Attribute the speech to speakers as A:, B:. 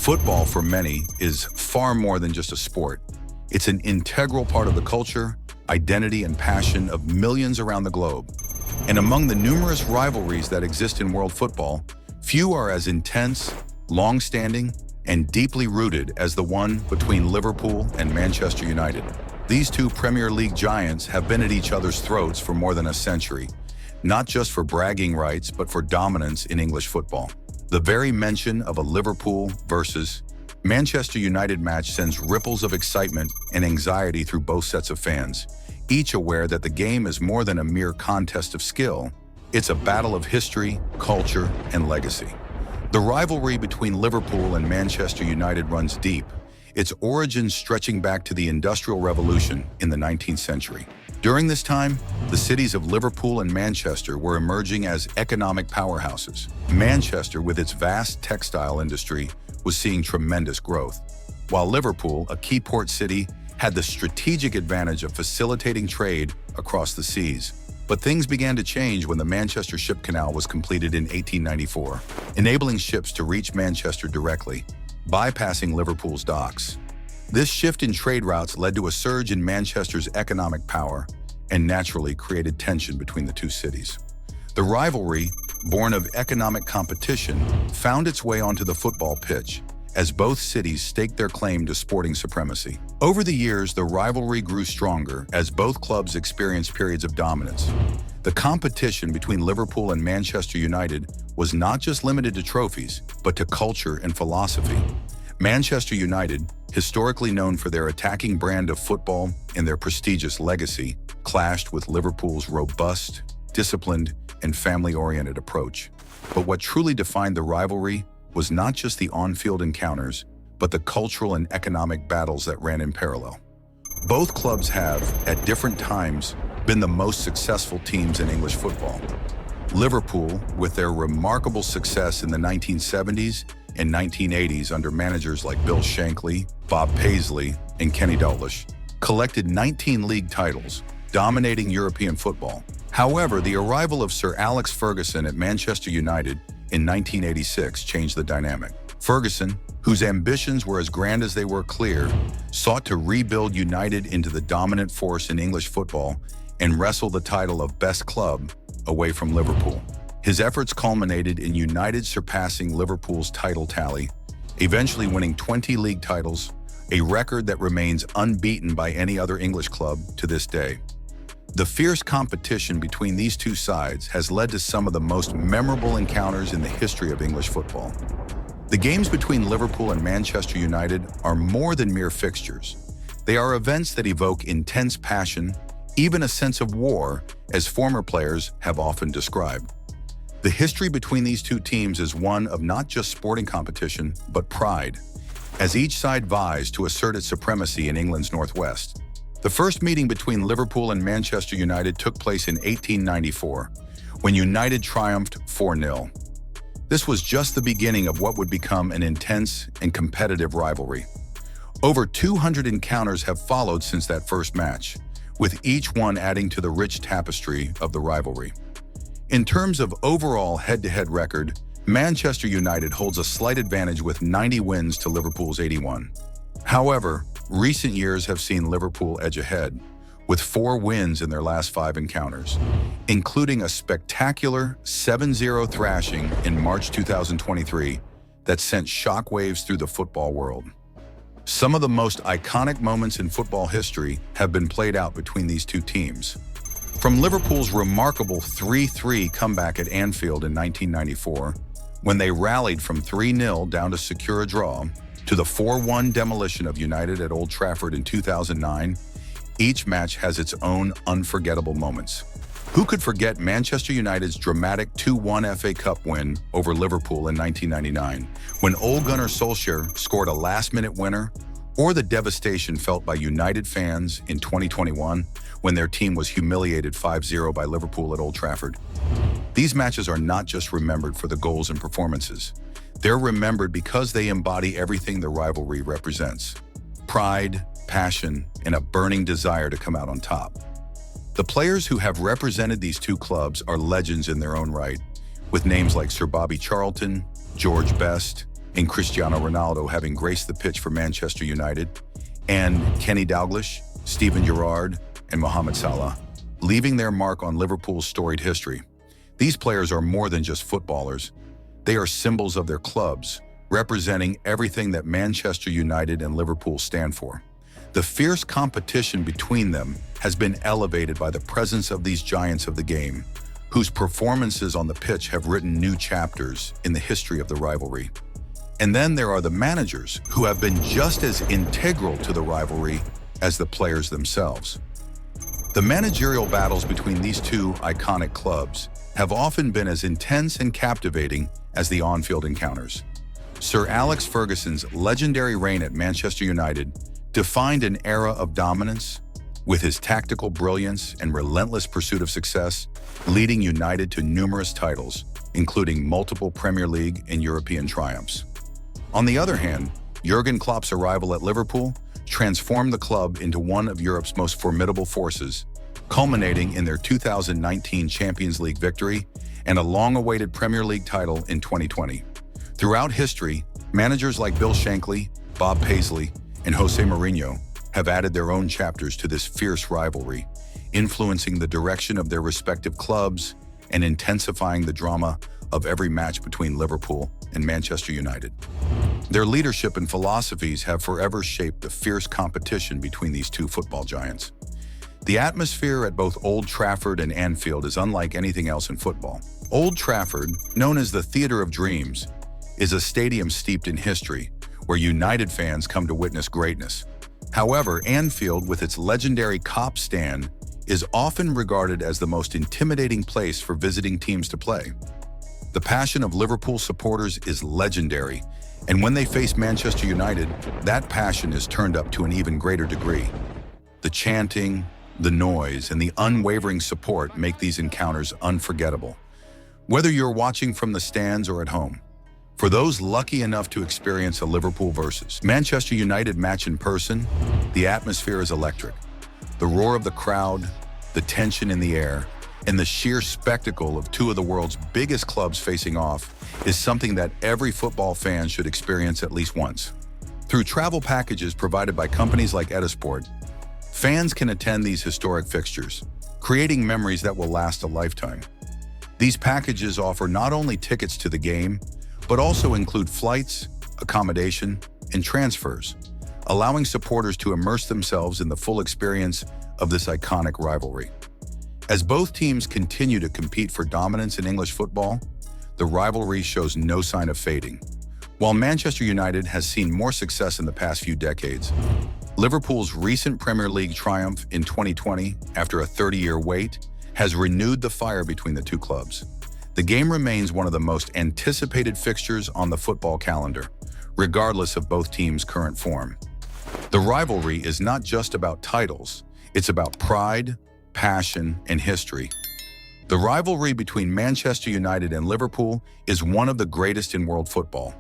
A: Football, for many, is far more than just a sport. It's an integral part of the culture, identity, and passion of millions around the globe. And among the numerous rivalries that exist in world football, few are as intense, long-standing, and deeply rooted as the one between Liverpool and Manchester United. These two Premier League giants have been at each other's throats for more than a century, not just for bragging rights, but for dominance in English football. The very mention of a Liverpool versus Manchester United match sends ripples of excitement and anxiety through both sets of fans, each aware that the game is more than a mere contest of skill. It's a battle of history, culture, and legacy. The rivalry between Liverpool and Manchester United runs deep, its origins stretching back to the Industrial Revolution in the 19th century. During this time, the cities of Liverpool and Manchester were emerging as economic powerhouses. Manchester, with its vast textile industry, was seeing tremendous growth, while Liverpool, a key port city, had the strategic advantage of facilitating trade across the seas. But things began to change when the Manchester Ship Canal was completed in 1894, enabling ships to reach Manchester directly, bypassing Liverpool's docks. This shift in trade routes led to a surge in Manchester's economic power and naturally created tension between the two cities. The rivalry, born of economic competition, found its way onto the football pitch as both cities staked their claim to sporting supremacy. Over the years, the rivalry grew stronger as both clubs experienced periods of dominance. The competition between Liverpool and Manchester United was not just limited to trophies, but to culture and philosophy. Manchester United, historically known for their attacking brand of football and their prestigious legacy, clashed with Liverpool's robust, disciplined, and family-oriented approach. But what truly defined the rivalry was not just the on-field encounters, but the cultural and economic battles that ran in parallel. Both clubs have, at different times, been the most successful teams in English football. Liverpool, with their remarkable success in the 1970s and 1980s under managers like Bill Shankly, Bob Paisley, and Kenny Dalglish, collected 19 league titles, dominating European football. However, the arrival of Sir Alex Ferguson at Manchester United in 1986 changed the dynamic. Ferguson, whose ambitions were as grand as they were clear, sought to rebuild United into the dominant force in English football and wrestle the title of best club away from Liverpool. His efforts culminated in United surpassing Liverpool's title tally, eventually winning 20 league titles, a record that remains unbeaten by any other English club to this day. The fierce competition between these two sides has led to some of the most memorable encounters in the history of English football. The games between Liverpool and Manchester United are more than mere fixtures. They are events that evoke intense passion, even a sense of war, as former players have often described. The history between these two teams is one of not just sporting competition, but pride, as each side vies to assert its supremacy in England's northwest. The first meeting between Liverpool and Manchester United took place in 1894, when United triumphed 4-0. This was just the beginning of what would become an intense and competitive rivalry. Over 200 encounters have followed since that first match, with each one adding to the rich tapestry of the rivalry. In terms of overall head-to-head record, Manchester United holds a slight advantage with 90 wins to Liverpool's 81. However, recent years have seen Liverpool edge ahead, with 4 wins in their last 5 encounters, including a spectacular 7-0 thrashing in March 2023 that sent shockwaves through the football world. Some of the most iconic moments in football history have been played out between these two teams. From Liverpool's remarkable 3-3 comeback at Anfield in 1994, when they rallied from 3-0 down to secure a draw, to the 4-1 demolition of United at Old Trafford in 2009, each match has its own unforgettable moments. Who could forget Manchester United's dramatic 2-1 FA Cup win over Liverpool in 1999, when Ole Gunnar Solskjaer scored a last-minute winner, or the devastation felt by United fans in 2021 when their team was humiliated 5-0 by Liverpool at Old Trafford. These matches are not just remembered for the goals and performances. They're remembered because they embody everything the rivalry represents: pride, passion, and a burning desire to come out on top. The players who have represented these two clubs are legends in their own right, with names like Sir Bobby Charlton, George Best, in Cristiano Ronaldo having graced the pitch for Manchester United, and Kenny Dalglish, Steven Gerrard, and Mohamed Salah, leaving their mark on Liverpool's storied history. These players are more than just footballers. They are symbols of their clubs, representing everything that Manchester United and Liverpool stand for. The fierce competition between them has been elevated by the presence of these giants of the game, whose performances on the pitch have written new chapters in the history of the rivalry. And then there are the managers, who have been just as integral to the rivalry as the players themselves. The managerial battles between these two iconic clubs have often been as intense and captivating as the on-field encounters. Sir Alex Ferguson's legendary reign at Manchester United defined an era of dominance, with his tactical brilliance and relentless pursuit of success, leading United to numerous titles, including multiple Premier League and European triumphs. On the other hand, Jürgen Klopp's arrival at Liverpool transformed the club into one of Europe's most formidable forces, culminating in their 2019 Champions League victory and a long-awaited Premier League title in 2020. Throughout history, managers like Bill Shankly, Bob Paisley, and Jose Mourinho have added their own chapters to this fierce rivalry, influencing the direction of their respective clubs and intensifying the drama of every match between Liverpool and Manchester United. Their leadership and philosophies have forever shaped the fierce competition between these two football giants. The atmosphere at both Old Trafford and Anfield is unlike anything else in football. Old Trafford, known as the Theatre of Dreams, is a stadium steeped in history where United fans come to witness greatness. However, Anfield, with its legendary Kop stand, is often regarded as the most intimidating place for visiting teams to play. The passion of Liverpool supporters is legendary, and when they face Manchester United, that passion is turned up to an even greater degree. The chanting, the noise, and the unwavering support make these encounters unforgettable, whether you're watching from the stands or at home. For those lucky enough to experience a Liverpool versus Manchester United match in person, the atmosphere is electric. The roar of the crowd, the tension in the air, and the sheer spectacle of two of the world's biggest clubs facing off is something that every football fan should experience at least once. Through travel packages provided by companies like Etisport, fans can attend these historic fixtures, creating memories that will last a lifetime. These packages offer not only tickets to the game, but also include flights, accommodation, and transfers, allowing supporters to immerse themselves in the full experience of this iconic rivalry. As both teams continue to compete for dominance in English football, the rivalry shows no sign of fading. While Manchester United has seen more success in the past few decades, Liverpool's recent Premier League triumph in 2020, after a 30-year wait, has renewed the fire between the two clubs. The game remains one of the most anticipated fixtures on the football calendar, regardless of both teams' current form. The rivalry is not just about titles, it's about pride, passion, and history. The rivalry between Manchester United and Liverpool is one of the greatest in world football.